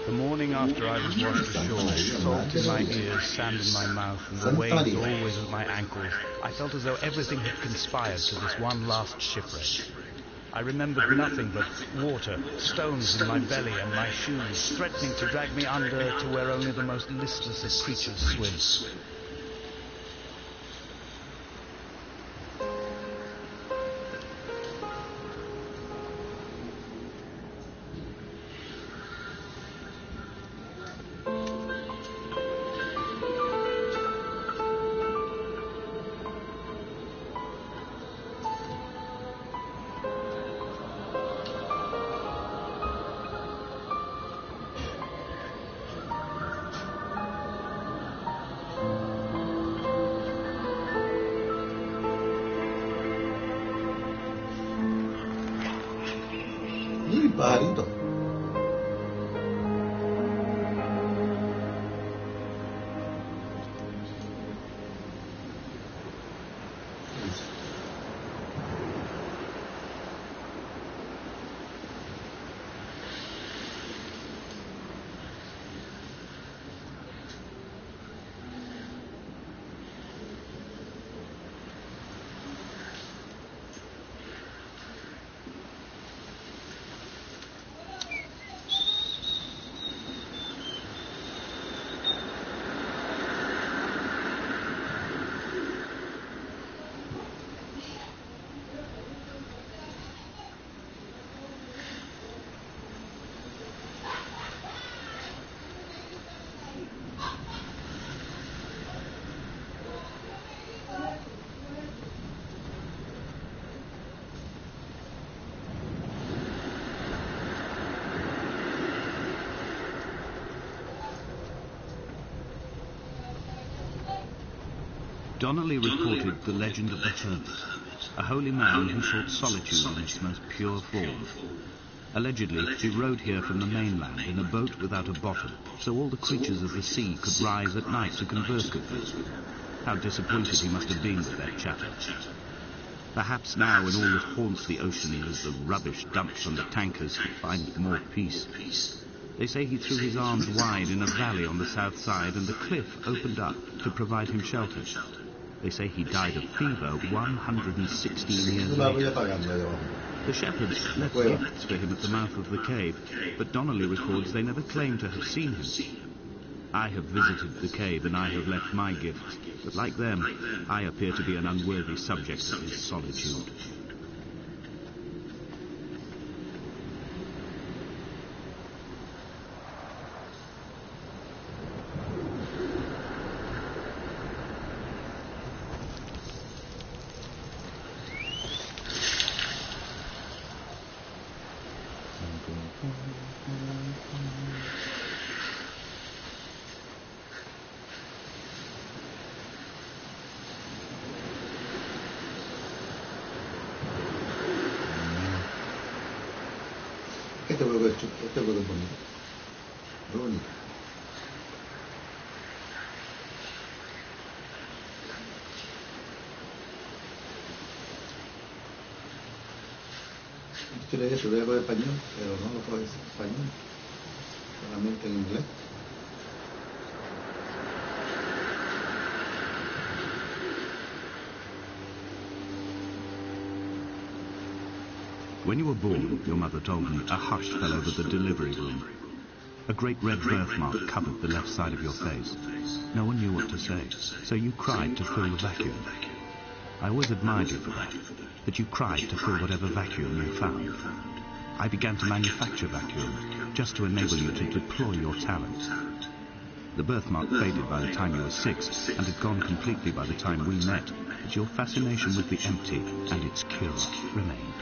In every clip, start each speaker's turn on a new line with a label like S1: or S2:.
S1: The morning after I was washed ashore, salt in my ears, sand in my mouth, and the waves always at my ankles, I felt as though everything had conspired to this one last shipwreck. I remembered nothing but water, stones in my belly and my shoes, threatening to drag me under to where only the most listless of creatures swim.
S2: Pajarito.
S1: Donnelly reported the legend of the hermit, a holy man who sought solitude in its most pure form. Allegedly, he rode here from the mainland in a boat without a bottom, so all the creatures of the sea could rise at night to converse with him. How disappointed he must have been with their chatter. Perhaps now, when all that haunts the ocean is the rubbish dumped from the tankers, he'll find more peace. They say he threw his arms wide in a valley on the south side, and the cliff opened up to provide him shelter. They say he died of fever 116 years later. The shepherds left gifts for him at the mouth of the cave, but Donnelly records they never claimed to have seen him. I have visited the cave and I have left my gifts, but like them, I appear to be an unworthy subject of his solitude.
S2: Este hueco es bonito. Muy bonito. Yo le dije, voy a coger español, pero no lo coges español, solamente en inglés.
S1: When you were born, your mother told me, a hush fell over the delivery room. A great red birthmark covered the left side of your face. No one knew what to say, so you cried to fill the vacuum. I always admired you for that you cried to fill whatever vacuum you found. I began to manufacture vacuum, just to enable you to deploy your talent. The birthmark faded by the time you were 6, and had gone completely by the time we met, but your fascination with the empty and its cure remained.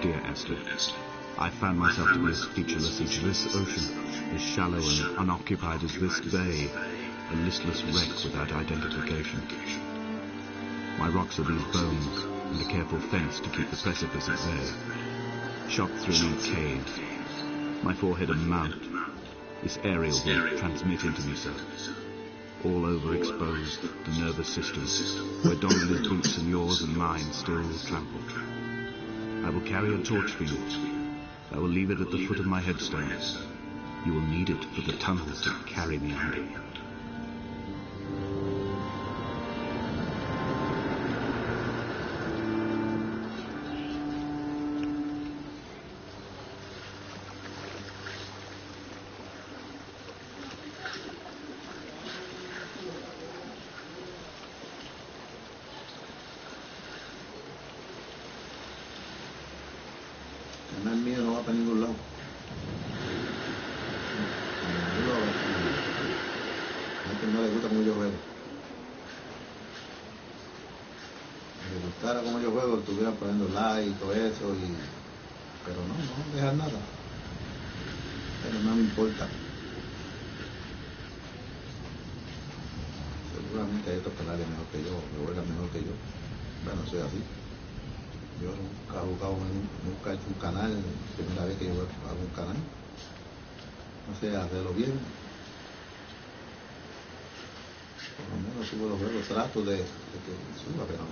S1: dear Esther. I found myself to be as featureless as this ocean, as shallow and unoccupied as this bay, a listless wreck without identification. My rocks are these bones, and a careful fence to keep the precipice at bay. Shot through me caves, my forehead a mount. This aerial will transmit into me so. All over exposed, the nervous system, where Donnelly's boots and yours and mine still trample. I will carry a torch for you. I will leave it at the foot of my headstone. You will need it for the tunnels that carry me under.
S2: El canal mío no va para ningún lado. A gente no le gusta como yo juego. Si le gustara como yo juego, estuvieran poniendo like y todo eso, pero no dejan nada. Pero no me importa. Seguramente hay otros canales mejor que yo, que juegan mejor que yo. Bueno, soy así. Yo nunca he jugado, nunca he hecho un canal, primera vez que yo hago un canal. No sé hacerlo bien. Por lo menos subo los juegos, trato de que suba, pero no.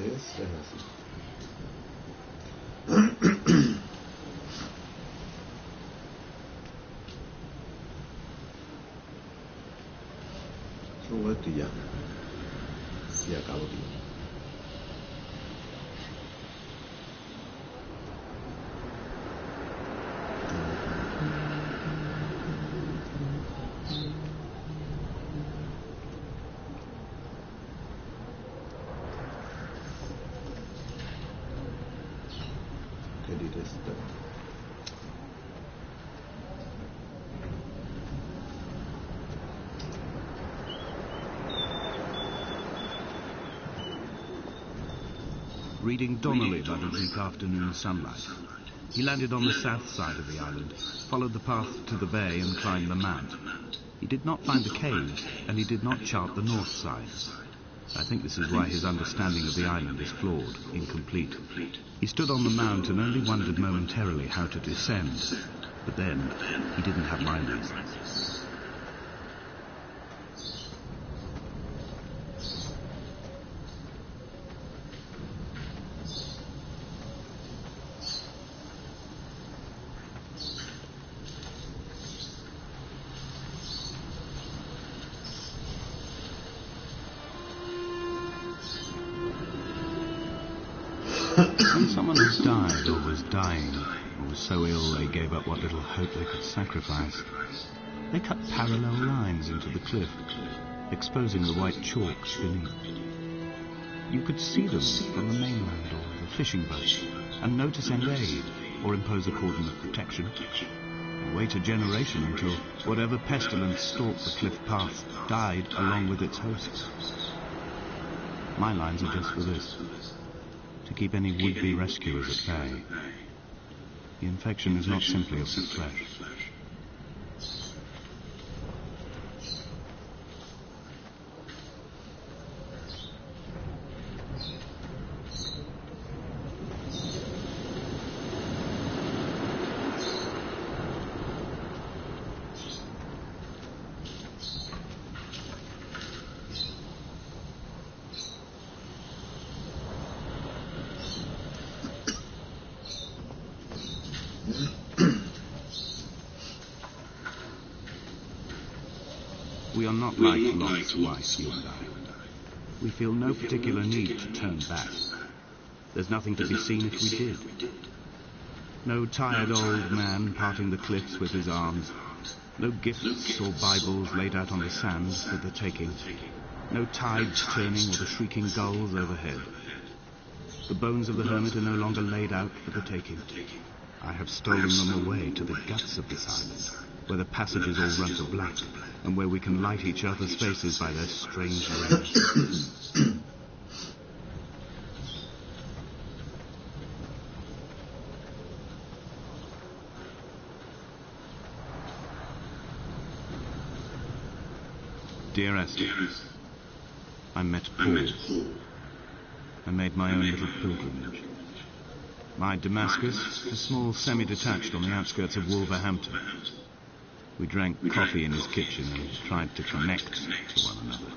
S2: Es así. Subo esto y ya. Se acabó, tío. Querida Esther.
S1: Reading Donnelly by the weak afternoon sunlight. He landed on the south side of the island, followed the path to the bay and climbed the mount. He did not find the caves, and he did not chart the north side. I think this is why his understanding of the island is flawed, incomplete. He stood on the mount and only wondered momentarily how to descend, but then he didn't have my reasons. When someone has died or was dying, or was so ill they gave up what little hope they could sacrifice, they cut parallel lines into the cliff, exposing the white chalks beneath. You could see them from the mainland or the fishing boat, and know to send aid, or impose a cordon of protection, and wait a generation until whatever pestilence stalked the cliff path died along with its hosts. My lines are just for this. To keep any would-be rescuers at bay. The infection is not simply of the flesh. We are not like Lot's wife, you and I. We feel no particular need to turn back. There's nothing to be seen if we did. No tired old man parting the cliffs with his arms. No gifts or Bibles laid out on the sands for the taking. No tides turning or the shrieking gulls overhead. The bones of the hermit are no longer laid out for the taking. I have stolen them away to the guts of this island. where the passages all run to black, and where we can light each other's faces by their strange rays. Dear Esther, I met Paul. I made my own little pilgrimage. My Damascus, a small semi-detached on the outskirts of Wolverhampton. We drank coffee in his kitchen and tried to connect to one another.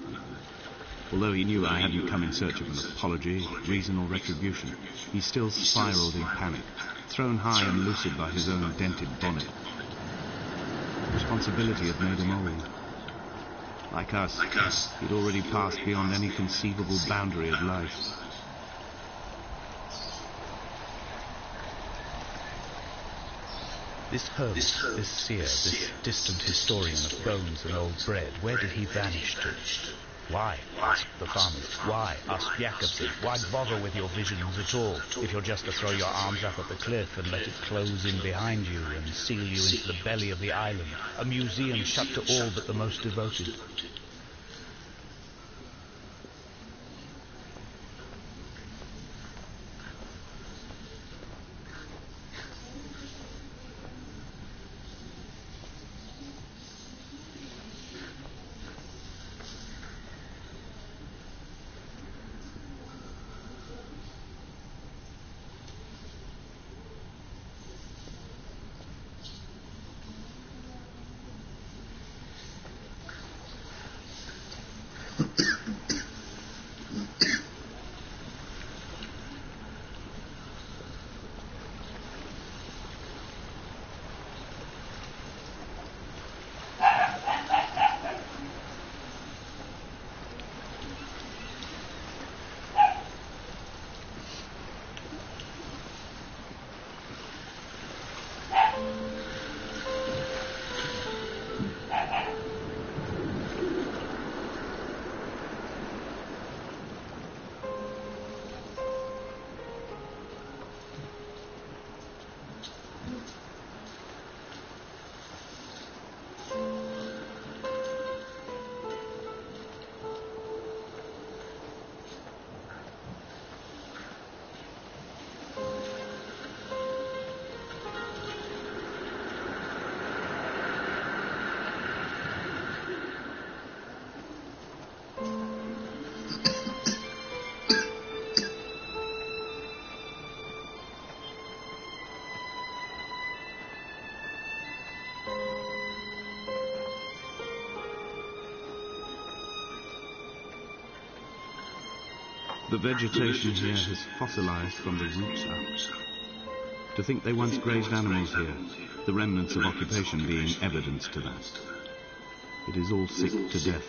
S1: Although he knew I hadn't come in search of an apology, reason or retribution, he still spiraled in panic, thrown high and lucid by his own dented bonnet. Responsibility had made him old. Like us, he'd already passed beyond any conceivable boundary of life.
S3: This host, this seer, this distant historian of bones and old bread, where did he vanish to? Why? Asked the farmers. Why? Asked Jakobsen. Why bother with your visions at all, if you're just to throw your arms up at the cliff and let it close in behind you and seal you into the belly of the island, a museum shut to all but the most devoted?
S1: The vegetation here has fossilized from the roots up. To think they once grazed animals here, the remnants of occupation being evidence to that. It is all sick to death.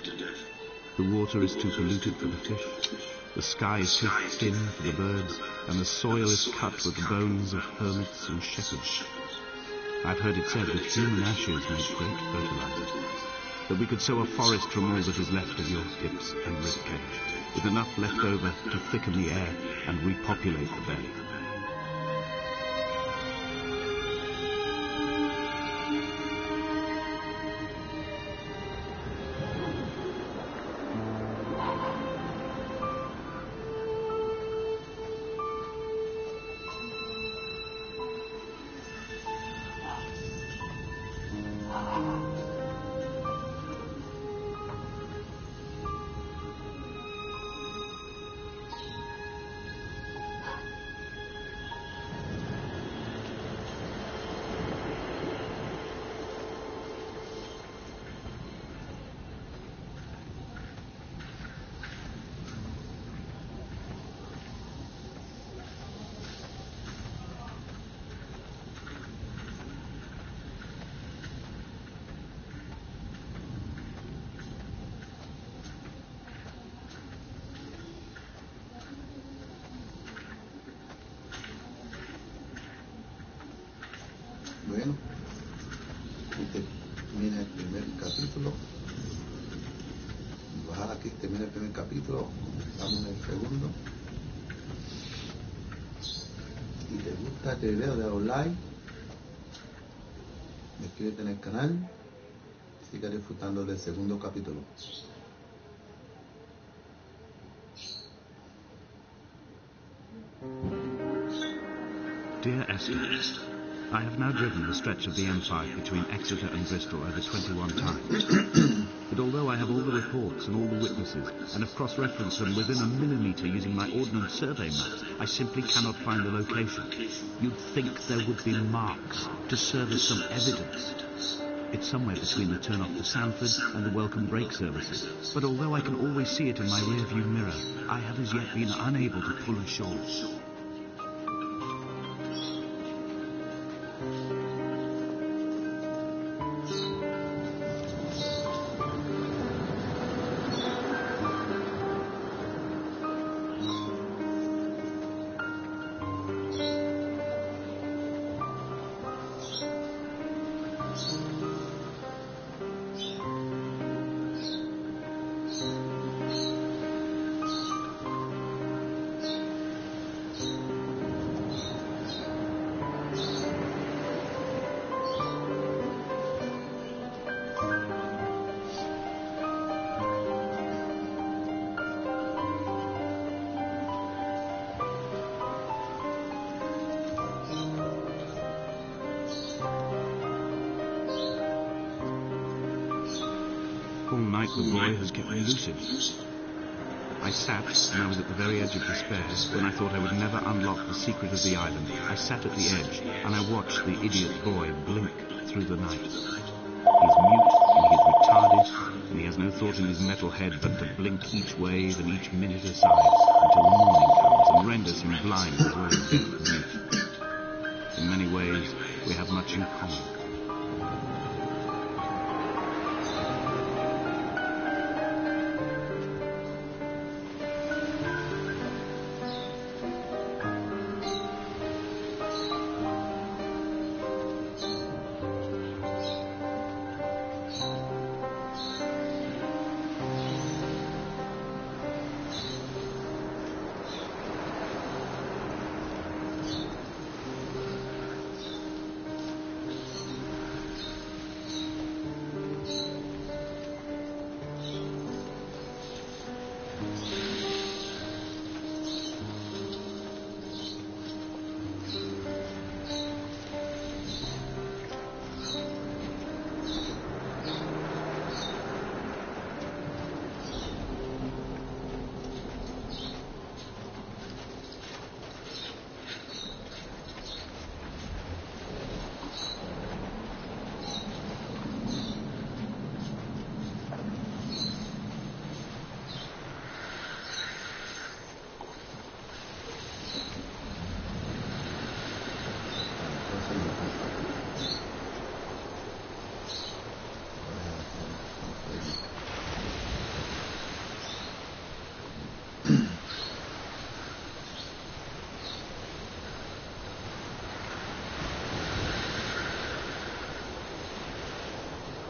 S1: The water is too polluted for the fish, the sky is too thin for the birds, and the soil is cut with the bones of hermits and shepherds. I've heard it said that human ashes make great fertilizer, that we could sow a forest from all that is left of your hips and ribcage, with enough left over to thicken the air and repopulate the bay.
S2: Bueno, y termina el primer capítulo. Bajar aquí, termina el primer capítulo, vamos en el segundo. Si te gusta este video, dale like, suscríbete en el canal. Siga disfrutando del segundo capítulo.
S1: Dear Esther, I have now driven the stretch of the M5 between Exeter and Bristol over 21 times. But although I have all the reports and all the witnesses, and have cross-referenced them within a millimetre using my ordnance survey maps, I simply cannot find the location. You'd think there would be marks to serve as some evidence. It's somewhere between the turn off to Sanford and the welcome brake services. But although I can always see it in my rear-view mirror, I have as yet been unable to pull ashore. All night the boy has kept me lucid. I sat, and I was at the very edge of despair, when I thought I would never unlock the secret of the island. I sat at the edge, and I watched the idiot boy blink through the night. He's mute, and he's retarded, and he has no thought in his metal head but to blink each wave and each minute aside, until the morning comes and renders him blind as well as deaf and mute. In many ways, we have much in common.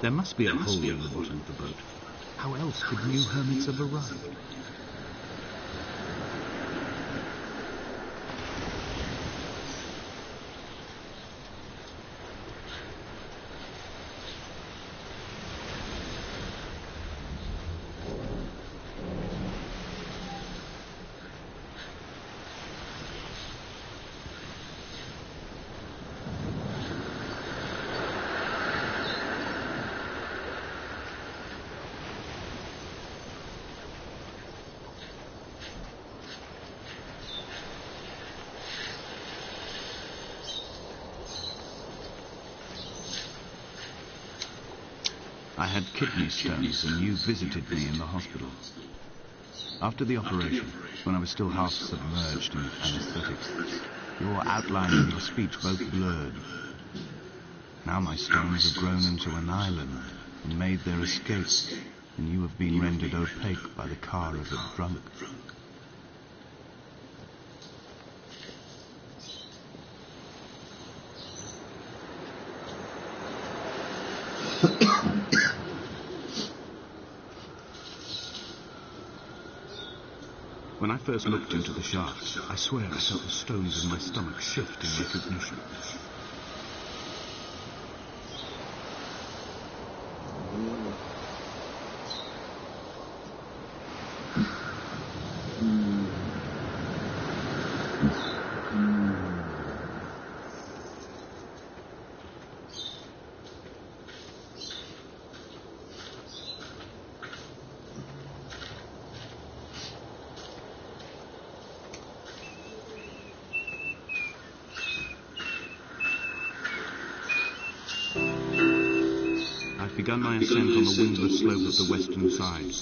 S1: There must be a hole in the bottom of the boat. How else could new hermits have arrived? I had kidney stones and you visited me in the hospital. After the operation, when I was still half submerged in anesthetics, your outline and your speech both blurred. Now my stones have grown into an island and made their escape, and you have been rendered opaque by the car of a drunk. When I first looked into the shaft, I swear I felt the stones in my stomach shift in recognition. begun my ascent on the windless slope of the western side.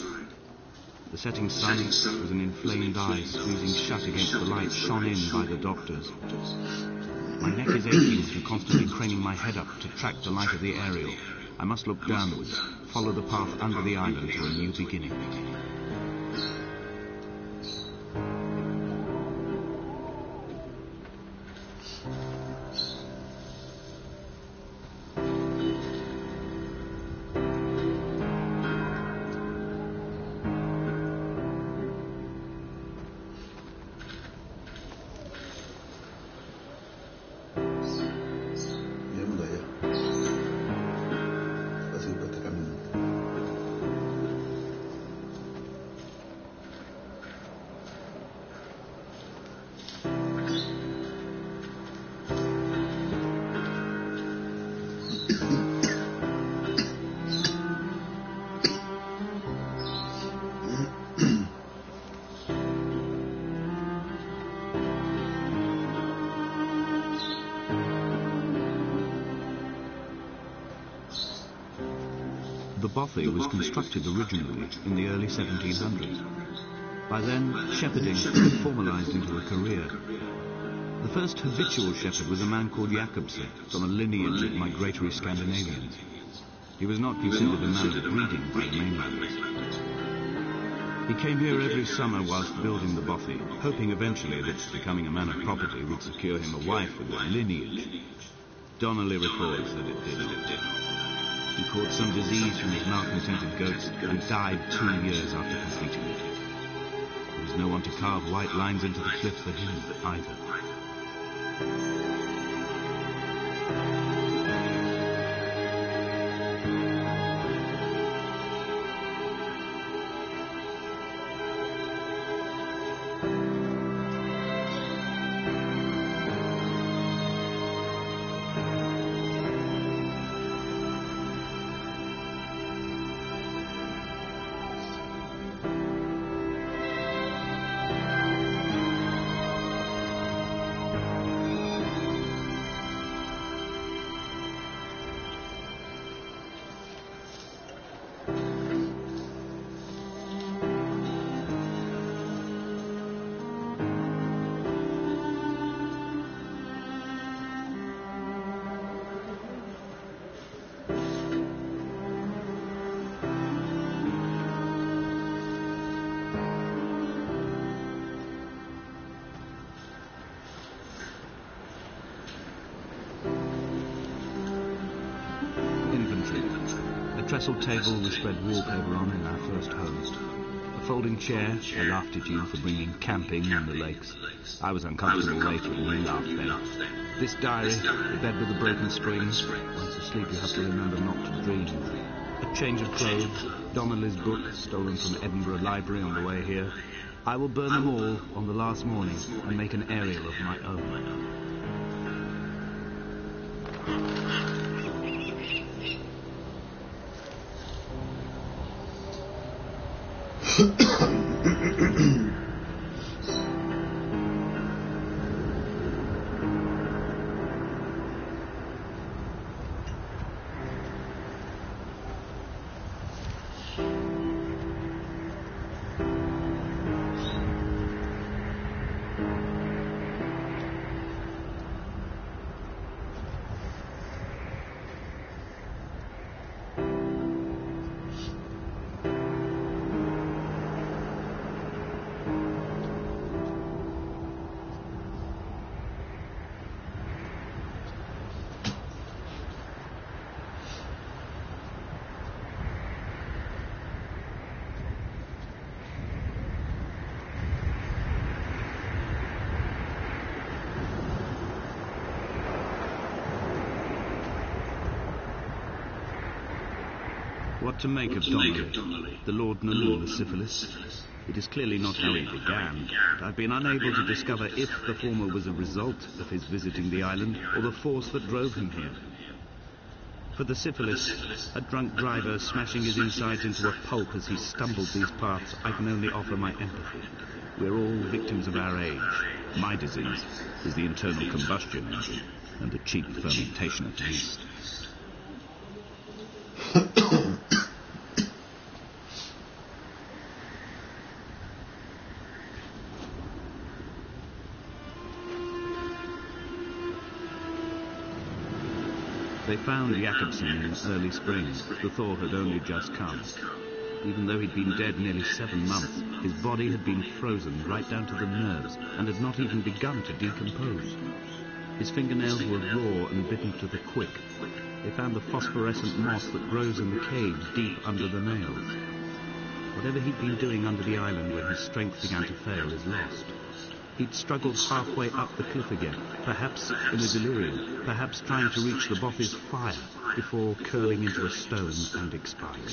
S1: The setting sun was an inflamed eye squeezing shut against the light shone in by the doctors. My neck is aching from constantly craning my head up to track the light of the aerial. I must look downwards, follow the path under the island to a new beginning. The bothy was constructed originally in the early 1700s. By then, shepherding had formalized into a career. The first habitual shepherd was a man called Jacobsen, from a lineage of migratory Scandinavians. He was not considered a man of breeding by the mainland. He came here every summer whilst building the bothy, hoping eventually that becoming a man of property would secure him a wife with a lineage. Donnelly records that it did not. He caught some disease from his malcontented goats and died 2 years after completing it. There was no one to carve white lines into the cliff for him either. A trestle table was spread wallpaper on in our first home. A folding chair, I laughed at you for bringing camping on the lakes. I was uncomfortable later and you laughed then. This diary, the bed with the broken springs. Once asleep you have to remember not to dream. A change of clothes, Donnelly's book, stolen from Edinburgh Library on the way here. I will burn them all on the last morning and make an aerial of my own. What to make of Donnelly, the laudanum and the syphilis? It is clearly not how he began, but I've been unable to discover if the former was a result of his visiting the island or the force that drove him here. For the syphilis, a drunk driver smashing his insides into a pulp as he stumbled these paths, I can only offer my empathy. We're all victims of our age. My disease is the internal combustion engine and the cheap fermentation of yeast. They found Jacobsen in early spring. The thaw had only just come. Even though he'd been dead nearly 7 months, his body had been frozen right down to the nerves and had not even begun to decompose. His fingernails were raw and bitten to the quick. They found the phosphorescent moss that grows in the caves deep under the nails. Whatever he'd been doing under the island when his strength began to fail is lost. He'd struggled halfway up the cliff again, perhaps in a delirium, perhaps trying to reach the Bothy's fire before curling into a stone and expiring.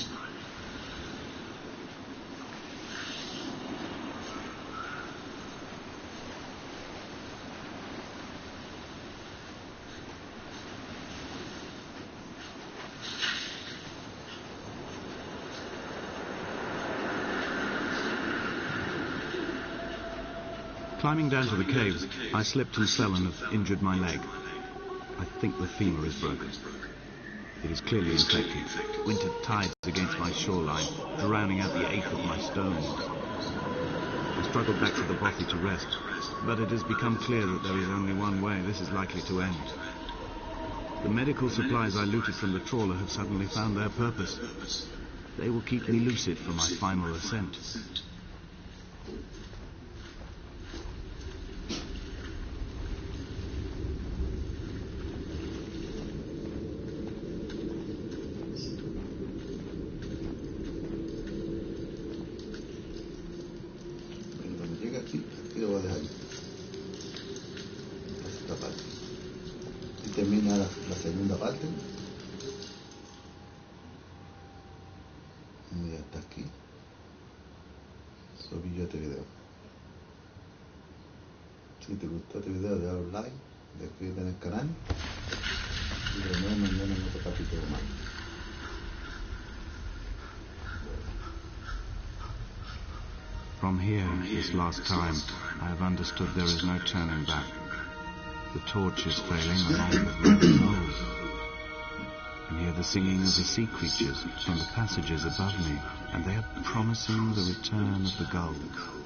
S1: Climbing down to the caves, I slipped and fell and have injured my leg. I think the femur is broken. It is clearly infected. Winter tides against my shoreline, drowning out the ache of my stones. I struggled back to the Bothy to rest, but it has become clear that there is only one way this is likely to end. The medical supplies I looted from the trawler have suddenly found their purpose. They will keep me lucid for my final ascent.
S2: Aquí lo voy a dejar. Esta parte. Y termina la segunda parte. Y hasta aquí. Subí yo este video. Si te gustó este video, dale un like, suscríbete en el canal. Y nos vemos mañana en otro capítulo más.
S1: From here, this last time, I have understood there is no turning back. The torch is failing along with the souls. I hear the singing of the sea creatures from the passages above me, and they are promising the return of the gulls.